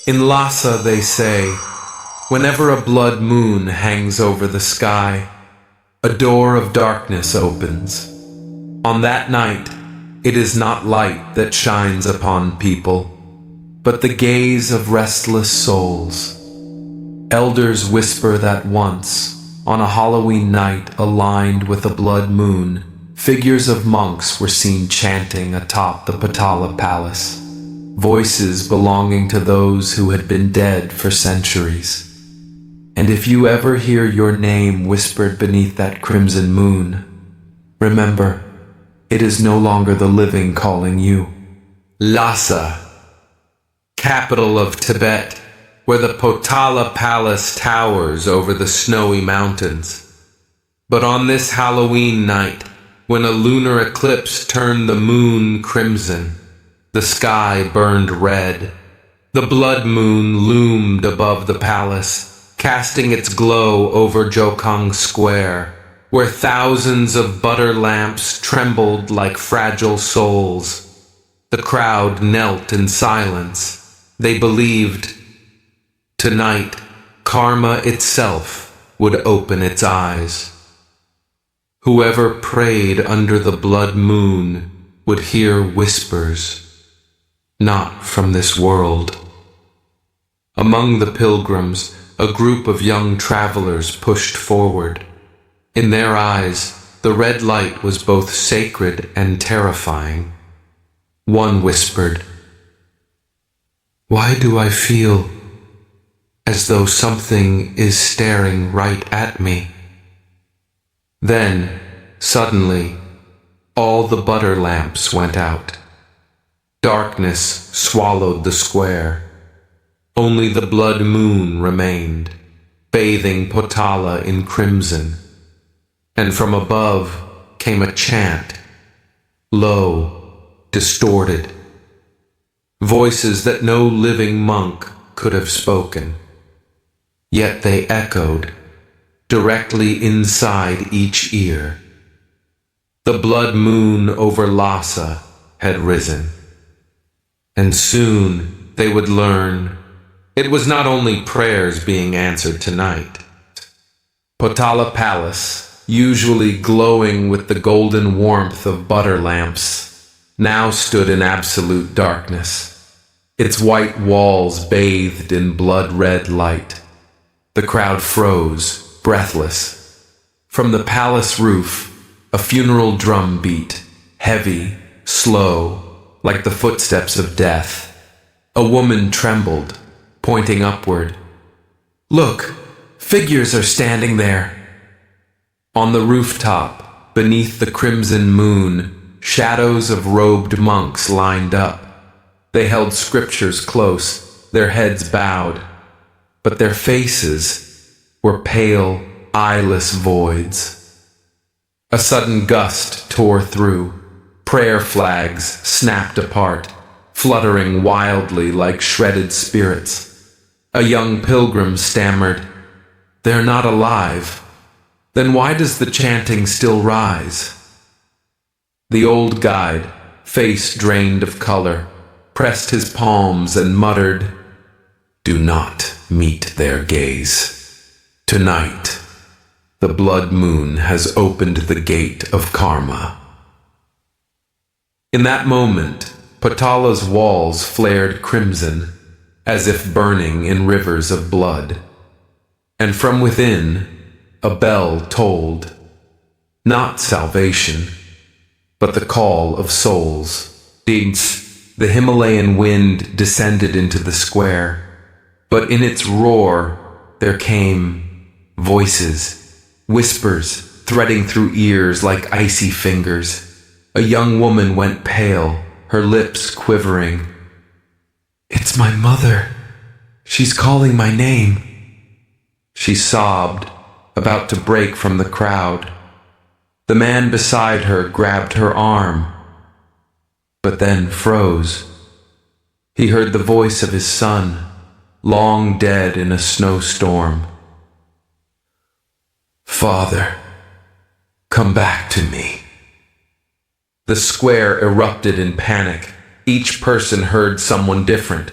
In Lhasa, they say, whenever a blood moon hangs over the sky, a door of darkness opens. On that night, it is not light that shines upon people, but the gaze of restless souls. Elders whisper that once, on a Halloween night aligned with a blood moon, figures of monks were seen chanting atop the Potala Palace, voices belonging to those who had been dead for centuries. And if you ever hear your name whispered beneath that crimson moon, remember, it is no longer the living calling you. Lhasa, capital of Tibet, where the Potala Palace towers over the snowy mountains. But on this Halloween night, when a lunar eclipse turned the moon crimson, the sky burned red, the blood moon loomed above the palace, casting its glow over Jokang Square, where thousands of butter lamps trembled like fragile souls. The crowd knelt in silence. They believed tonight karma itself would open its eyes. Whoever prayed under the blood moon would hear whispers, not from this world. Among the pilgrims, a group of young travelers pushed forward. In their eyes, the red light was both sacred and terrifying. One whispered, "Why do I feel as though something is staring right at me?" Then, suddenly, all the butter lamps went out. Darkness swallowed the square. Only the blood moon remained, bathing Potala in crimson. And from above came a chant, low, distorted, voices that no living monk could have spoken. Yet they echoed directly inside each ear. The blood moon over Lhasa had risen. And soon they would learn it was not only prayers being answered tonight. Potala Palace, usually glowing with the golden warmth of butter lamps, now stood in absolute darkness, its white walls bathed in blood-red light. The crowd froze, breathless. From the palace roof, a funeral drum beat, heavy, slow, like the footsteps of death. A woman trembled, pointing upward. "Look, figures are standing there." On the rooftop, beneath the crimson moon, shadows of robed monks lined up. They held scriptures close, their heads bowed, but their faces were pale, eyeless voids. A sudden gust tore through. Prayer flags snapped apart, fluttering wildly like shredded spirits. A young pilgrim stammered, "They're not alive. Then why does the chanting still rise?" The old guide, face drained of color, pressed his palms and muttered, "Do not meet their gaze. Tonight, the blood moon has opened the gate of karma." In that moment, Potala's walls flared crimson, as if burning in rivers of blood. And from within, a bell tolled, not salvation, but the call of souls. The Himalayan wind descended into the square, but in its roar there came voices, whispers threading through ears like icy fingers. A young woman went pale, her lips quivering. "It's my mother. She's calling my name." She sobbed, about to break from the crowd. The man beside her grabbed her arm, but then froze. He heard the voice of his son, long dead in a snowstorm. "Father, come back to me." The square erupted in panic. Each person heard someone different.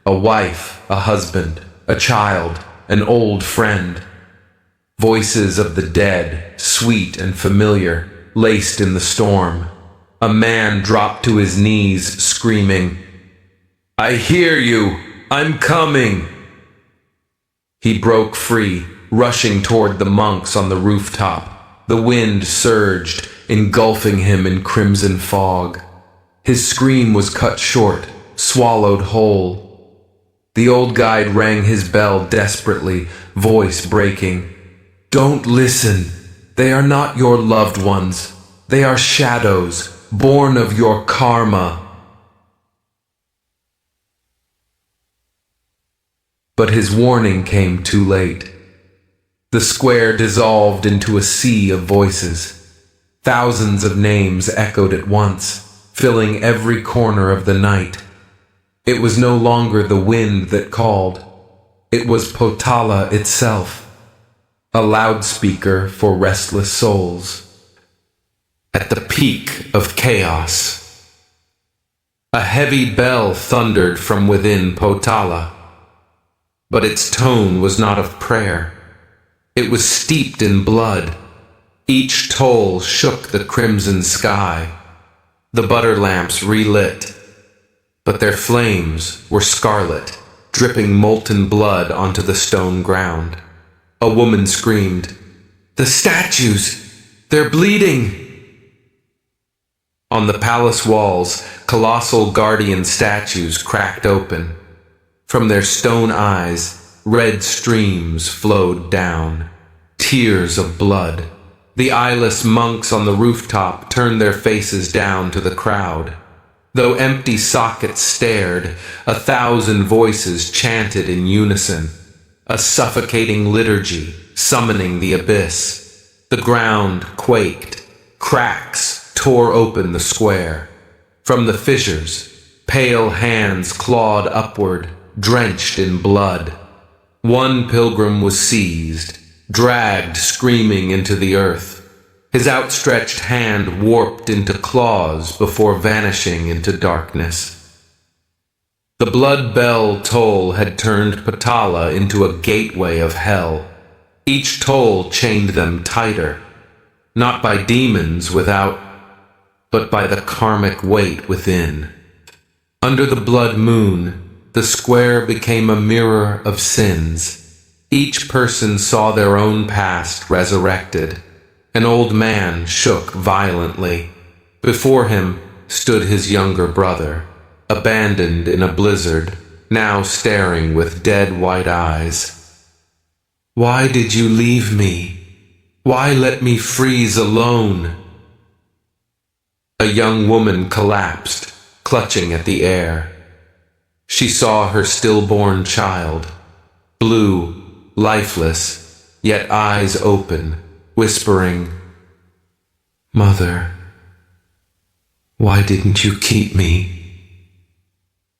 a wife, a husband, a child, an old friend. Voices of the dead, sweet and familiar, laced in the storm. A man dropped to his knees, screaming, "I hear you! I'm coming!" He broke free, rushing toward the monks on the rooftop. The wind surged, engulfing him in crimson fog. His scream was cut short, swallowed whole. The old guide rang his bell desperately, voice breaking. "Don't listen. They are not your loved ones. They are shadows, born of your karma." But his warning came too late. The square dissolved into a sea of voices. Thousands of names echoed at once, filling every corner of the night. It was no longer the wind that called. It was Potala itself, a loudspeaker for restless souls. At the peak of chaos, a heavy bell thundered from within Potala. But its tone was not of prayer. It was steeped in blood. Each toll shook the crimson sky. The butter lamps relit, but their flames were scarlet, dripping molten blood onto the stone ground. A woman screamed, "The statues! They're bleeding!" On the palace walls, colossal guardian statues cracked open. From their stone eyes, red streams flowed down, tears of blood. The eyeless monks on the rooftop turned their faces down to the crowd. Though empty sockets stared, 1,000 voices chanted in unison, a suffocating liturgy summoning the abyss. The ground quaked, cracks tore open the square. From the fissures, pale hands clawed upward, drenched in blood. One pilgrim was seized, dragged screaming into the earth. His outstretched hand warped into claws before vanishing into darkness. The blood bell toll had turned Potala into a gateway of hell. Each toll chained them tighter, not by demons without, but by the karmic weight within. Under the blood moon, the square became a mirror of sins. Each person saw their own past resurrected. An old man shook violently. Before him stood his younger brother, abandoned in a blizzard, now staring with dead white eyes. "Why did you leave me? Why let me freeze alone?" A young woman collapsed, clutching at the air. She saw her stillborn child, blue, lifeless, yet eyes open, whispering, "Mother, why didn't you keep me?"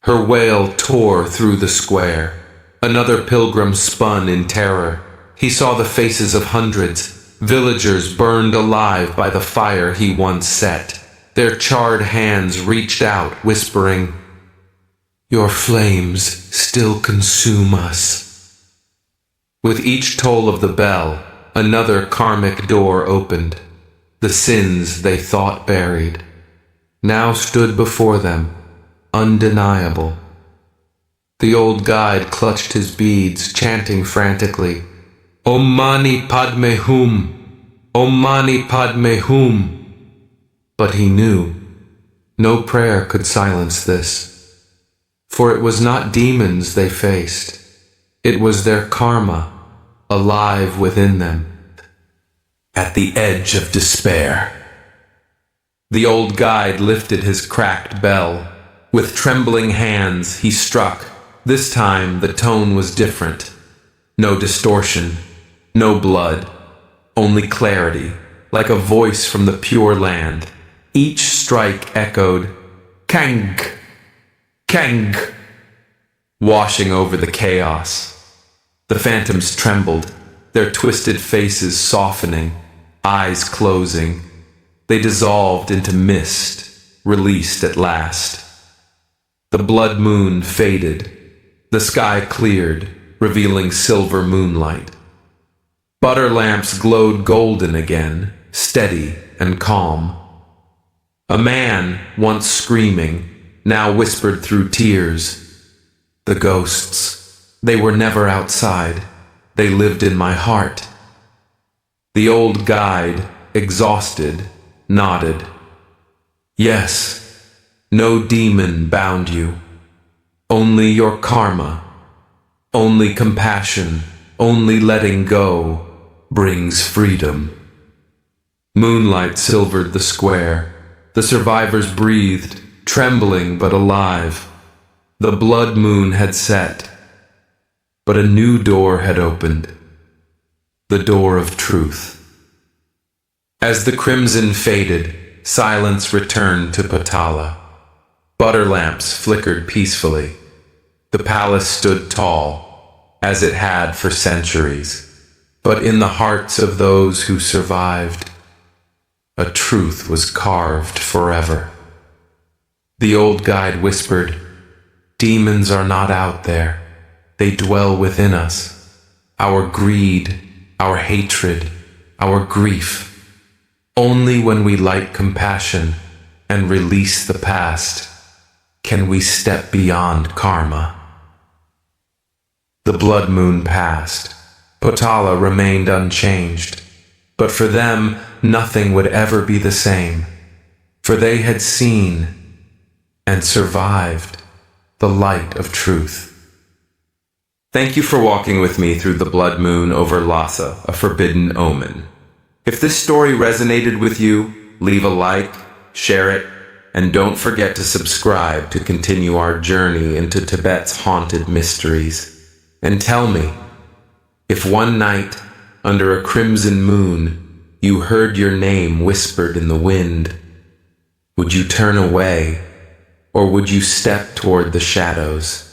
Her wail tore through the square. Another pilgrim spun in terror. He saw the faces of hundreds, villagers burned alive by the fire he once set. Their charred hands reached out, whispering, "Your flames still consume us." With each toll of the bell, another karmic door opened. The sins they thought buried now stood before them, undeniable. The old guide clutched his beads, chanting frantically, "Om Mani Padme Hum! Om Mani Padme Hum!" But he knew no prayer could silence this. For it was not demons they faced. It was their karma, alive within them, at the edge of despair. The old guide lifted his cracked bell. With trembling hands, he struck. This time, the tone was different. No distortion, no blood, only clarity, like a voice from the pure land. Each strike echoed, "Kang! Kang!" washing over the chaos. The phantoms trembled, their twisted faces softening, eyes closing. They dissolved into mist, released at last. The blood moon faded. The sky cleared, revealing silver moonlight. Butter lamps glowed golden again, steady and calm. A man, once screaming, now whispered through tears. The ghosts, they were never outside. They lived in my heart. The old guide, exhausted, nodded. Yes, no demon bound you. Only your karma. Only compassion, only letting go brings freedom. Moonlight silvered the square. The survivors breathed, trembling but alive. The blood moon had set, but a new door had opened. The door of truth. As the crimson faded, silence returned to Patala. Butter lamps flickered peacefully. The palace stood tall, as it had for centuries. But in the hearts of those who survived, a truth was carved forever. The old guide whispered, "Demons are not out there. They dwell within us. Our greed, our hatred, our grief. Only when we light compassion and release the past can we step beyond karma." The blood moon passed. Potala remained unchanged. But for them, nothing would ever be the same. For they had seen and survived the light of truth. Thank you for walking with me through the blood moon over Lhasa, a forbidden omen. If this story resonated with you, leave a like, share it, and don't forget to subscribe to continue our journey into Tibet's haunted mysteries. And tell me, if one night, under a crimson moon, you heard your name whispered in the wind, would you turn away, or would you step toward the shadows?